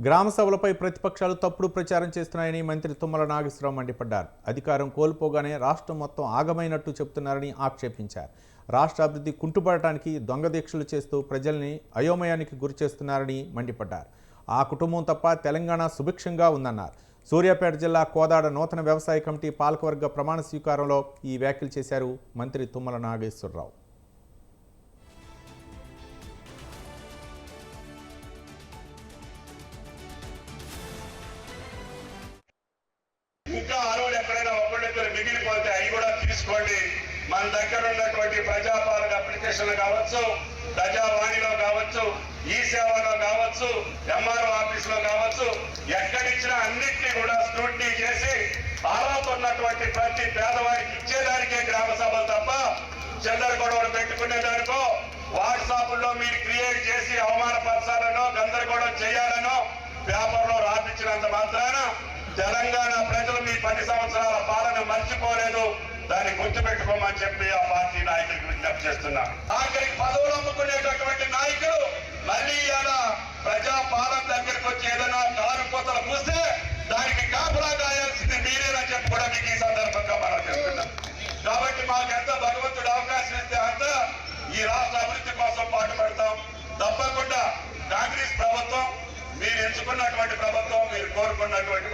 గ్రామ సభలపై ప్రతిపక్షాలు తప్పుడు ప్రచారం చేస్తున్నాయని మంత్రి తుమ్మల నాగేశ్వరరావు మండిపడ్డారు. అధికారం కోల్పోగానే రాష్ట్రం మొత్తం ఆగమైనట్టు చెబుతున్నారని ఆక్షేపించారు. రాష్ట్ర అభివృద్ధి కుంటుపడటానికి దొంగ దీక్షలు చేస్తూ ప్రజల్ని అయోమయానికి గురిచేస్తున్నారని మండిపడ్డారు. ఆ కుటుంబం తప్ప తెలంగాణ సుభిక్షంగా ఉందన్నారు. సూర్యాపేట జిల్లా కోదాడ నూతన వ్యవసాయ కమిటీ పాలకవర్గ ప్రమాణ స్వీకారంలో ఈ వ్యాఖ్యలు చేశారు మంత్రి తుమ్మల నాగేశ్వరరావు. ఇంకా అరువులు ఎక్కడైనా ఒకళ్ళిద్దరు మిగిలిపోతే అవి కూడా తీసుకోండి. మన దగ్గర ఉన్నటువంటి ప్రజాపాలన అప్లికేషన్లు కావచ్చు, ప్రజావాణిలో కావచ్చు, ఈ సేవలో కావచ్చు, ఎంఆర్ఓ ఆఫీసులో కావచ్చు, ఎక్కడిచ్చినా అన్నింటినీ కూడా స్క్రూటినీ చేసి అర్హత ఉన్నటువంటి ప్రతి పేదవాడికి ఇచ్చేదానికే గ్రామ సభలు తప్ప చిల్లర గొడవలు పెట్టుకునేదానికో వాట్సాప్లో మీరు క్రియేట్ చేసి అవమానపరచాలనో గందరగోళం చేయాలనో పేపర్లో రాపించినంత మాత్రాన తెలంగాణ ప్రజలు మీ 10 సంవత్సరాల పాలన మర్చిపోలేదు. దాన్ని గుర్తుపెట్టుకోమని చెప్పి ఆ పార్టీ నాయకులకు విజ్ఞప్తి చేస్తున్నా. ఆఖరికి పదవులు అమ్ముకునేటటువంటి నాయకులు మళ్ళీ ఇలా ప్రజా పాలన దగ్గరికి వచ్చి ఏదైనా కారుకోతలు పూస్తే దానికి కాపులా కాయాల్సింది మీరేనని చెప్పి కూడా మీకు ఈ సందర్భంగా మనం చేస్తున్నాం. కాబట్టి మాకెంత భగవంతుడు అవకాశం ఇస్తే అంత ఈ రాష్ట్ర అభివృద్ధి కోసం పాటుపడతాం. తప్పకుండా కాంగ్రెస్ ప్రభుత్వం మీరు ఎంచుకున్నటువంటి ప్రభుత్వం, మీరు కోరుకున్నటువంటి